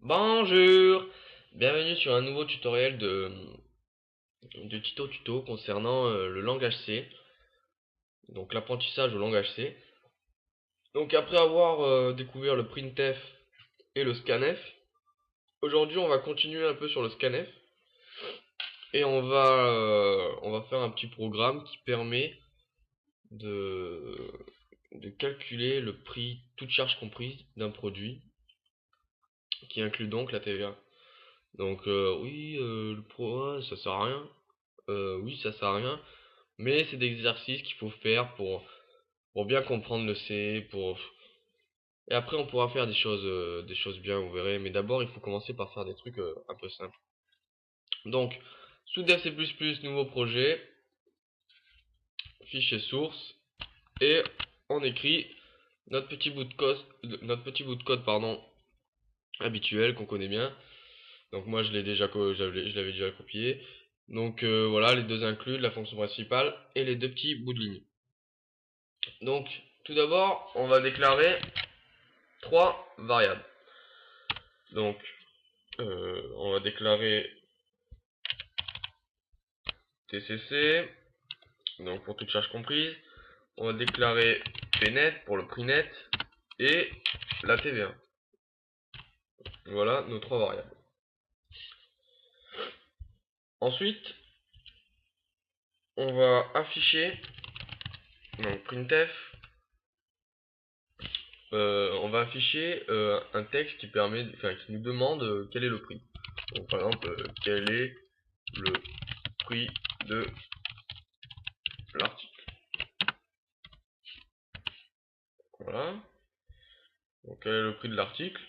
Bonjour, bienvenue sur un nouveau tutoriel de Tuto concernant le langage C, donc l'apprentissage au langage C. Donc après avoir découvert le printf et le scanf, aujourd'hui on va continuer un peu sur le scanf et on va faire un petit programme qui permet de, de calculer le prix, toute charge comprise, d'un produit qui inclut donc la TVA. Donc oui, le programme ça sert à rien. Oui, ça sert à rien. Mais c'est des exercices qu'il faut faire pour bien comprendre le C, et après on pourra faire des choses bien, vous verrez. Mais d'abord, il faut commencer par faire des trucs un peu simples. Donc, sous Dev C++, nouveau projet, fichier source, et on écrit notre petit bout de code, pardon, habituel qu'on connaît bien. Donc moi, je l'avais déjà copié. Donc voilà, les deux includes, la fonction principale et les deux petits bouts de ligne. Donc, tout d'abord, on va déclarer trois variables. Donc, on va déclarer TCC, donc pour toute charge comprise. On va déclarer PNet pour le prix net et la TVA. Voilà nos trois variables. Ensuite, on va afficher, donc printf, on va afficher un texte qui qui nous demande quel est le prix. Donc par exemple, quel est le prix de l'article. Voilà. Donc quel est le prix de l'article.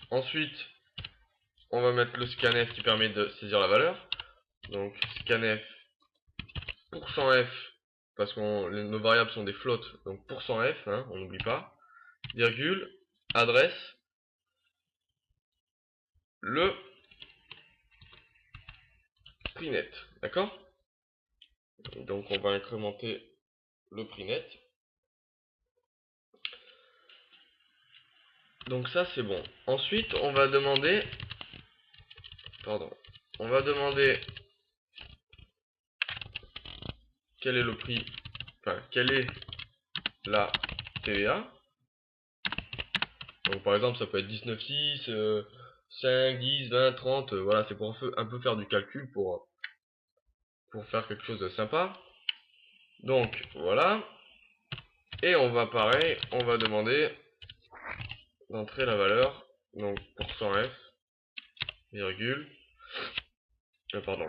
Ensuite, on va mettre le scanf qui permet de saisir la valeur. Donc scanf %f, parce que nos variables sont des flottes, donc %f, hein, on n'oublie pas, virgule, adresse, le prix net, d'accord? Donc on va incrémenter le prix net. Donc ça c'est bon. Ensuite on va demander, quel est le prix, quelle est la TVA. Donc par exemple ça peut être 19,6, 5, 10, 20, 30, voilà, c'est pour un peu faire du calcul pour faire quelque chose de sympa. Donc voilà. Et on va pareil, on va demander d'entrer la valeur, donc %f, virgule, pardon,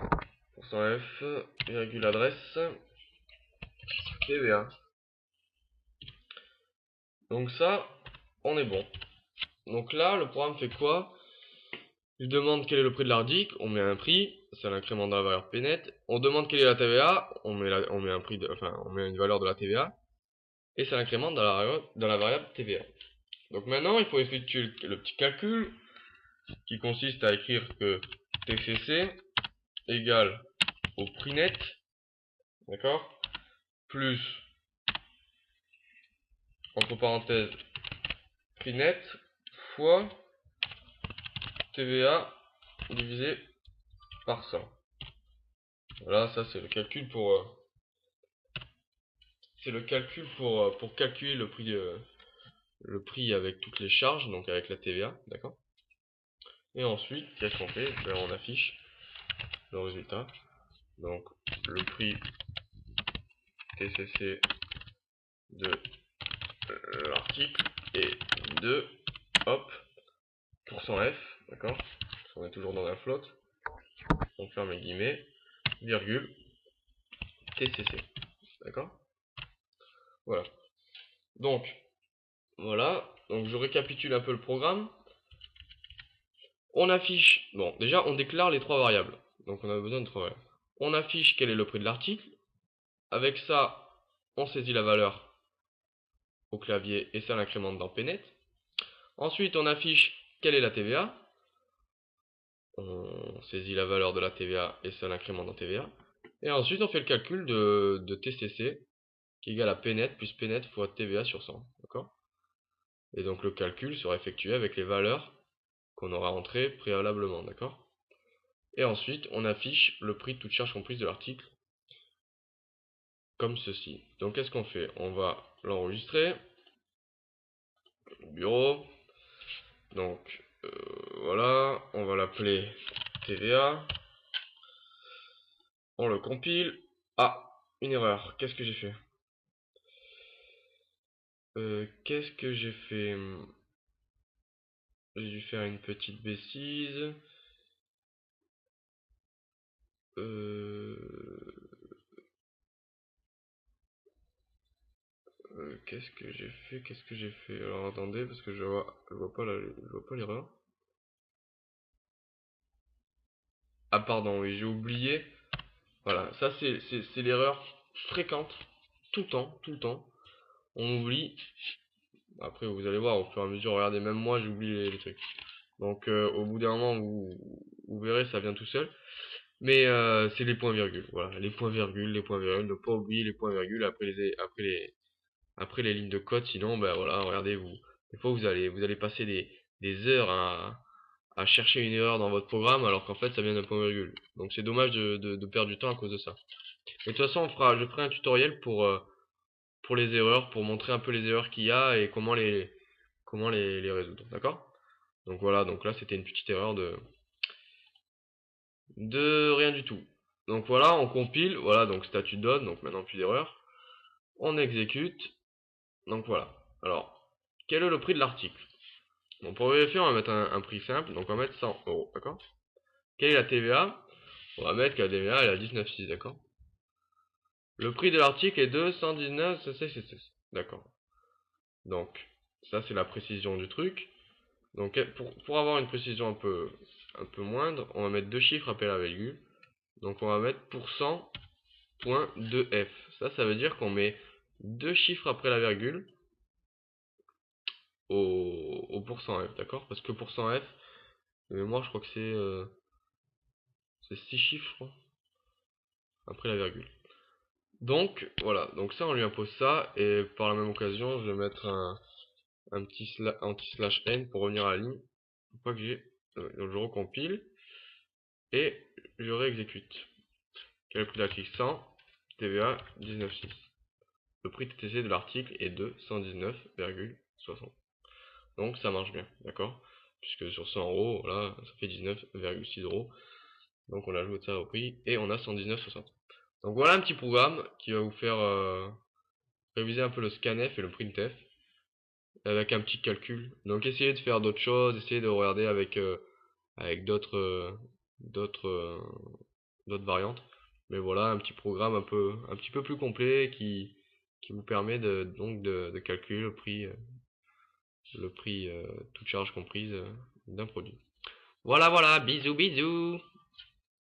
%f, virgule adresse, TVA. Donc ça, on est bon. Donc là, le programme fait quoi? Il demande quel est le prix de l'article, on met un prix, c'est l'incrément de la valeur PNet. On demande quelle est la TVA, on met un prix on met une valeur de la TVA, et c'est l'incrément dans la variable TVA. Donc maintenant, il faut effectuer le petit calcul qui consiste à écrire que TCC égale au prix net, d'accord, plus, entre parenthèses, prix net fois TVA divisé par 100. Voilà, ça c'est le calcul pour calculer le prix avec toutes les charges, donc avec la TVA, d'accord. Et ensuite, qu'est-ce qu'on fait? Ben, on affiche le résultat. Donc le prix TCC de l'article est de, hop, %f, d'accord. On est toujours dans la flotte. On ferme les guillemets, virgule, TCC, d'accord. Voilà. Donc, voilà. Donc je récapitule un peu le programme. On affiche, bon, déjà on déclare les trois variables. Donc on a besoin de trois variables. On affiche quel est le prix de l'article. Avec ça, on saisit la valeur au clavier et ça l'incrémente dans PNet. Ensuite, on affiche quelle est la TVA. On saisit la valeur de la TVA et ça l'incrémente dans TVA. Et ensuite, on fait le calcul de TCC qui est égal à PNet plus PNet fois TVA sur 100. D'accord? Et donc le calcul sera effectué avec les valeurs qu'on aura entrées préalablement, d'accord? Et ensuite, on affiche le prix de toute charge comprise de l'article, comme ceci. Donc qu'est-ce qu'on fait? On va l'enregistrer, bureau, donc voilà, on va l'appeler TVA, on le compile. Ah, une erreur, qu'est-ce que j'ai fait? Qu'est-ce que j'ai fait? J'ai dû faire une petite bêtise. Qu'est-ce que j'ai fait? Qu'est-ce que j'ai fait? Alors attendez, parce que je vois pas l'erreur. Ah pardon, oui, j'ai oublié. Voilà, ça c'est l'erreur fréquente, tout le temps, tout le temps. On oublie. Après, vous allez voir, au fur et à mesure, regardez, même moi, j'oublie les trucs. Donc, au bout d'un moment, vous verrez, ça vient tout seul. Mais c'est les points-virgules. Voilà, les points-virgules, les points-virgules. Ne pas oublier les points-virgules après les lignes de code. Sinon, ben voilà, regardez, des fois, vous allez passer des heures à chercher une erreur dans votre programme, alors qu'en fait, ça vient d'un point-virgule. Donc, c'est dommage de perdre du temps à cause de ça. Et de toute façon, je ferai un tutoriel pour les erreurs, pour montrer un peu les erreurs qu'il y a et comment les résoudre. D'accord? Donc voilà, donc là c'était une petite erreur de rien du tout. Donc voilà, on compile, voilà, donc statut done, donc maintenant plus d'erreur. On exécute, donc voilà. Alors, quel est le prix de l'article? Bon, pour vérifier, on va mettre un prix simple, donc on va mettre 100 euros, d'accord? Quelle est la TVA? On va mettre que la TVA elle est à 19,6, d'accord? Le prix de l'article est de 119,66, d'accord? Donc, ça c'est la précision du truc. Donc pour avoir une précision un peu moindre, on va mettre deux chiffres après la virgule. Donc on va mettre %.2f. Ça veut dire qu'on met deux chiffres après la virgule au %f, d'accord? Parce que %f, de mémoire, je crois que c'est 6 chiffres, je crois, après la virgule. Donc voilà, donc ça on lui impose ça, et par la même occasion, je vais mettre un petit slash n pour revenir à la ligne. Faut pas que j'ai. Donc je recompile et je réexécute. Calcul d'article 100, TVA 19,6. Le prix TTC de l'article est de 119,60. Donc ça marche bien, d'accord? Puisque sur 100 euros, là, ça fait 19,6 euros. Donc on ajoute ça au prix et on a 119,60. Donc voilà un petit programme qui va vous faire réviser un peu le scanf et le printf avec un petit calcul. Donc essayez de faire d'autres choses, essayez de regarder avec d'autres d'autres variantes. Mais voilà, un petit programme un petit peu plus complet qui vous permet de calculer le prix toute charge comprise d'un produit. Voilà, voilà, bisous, bisous.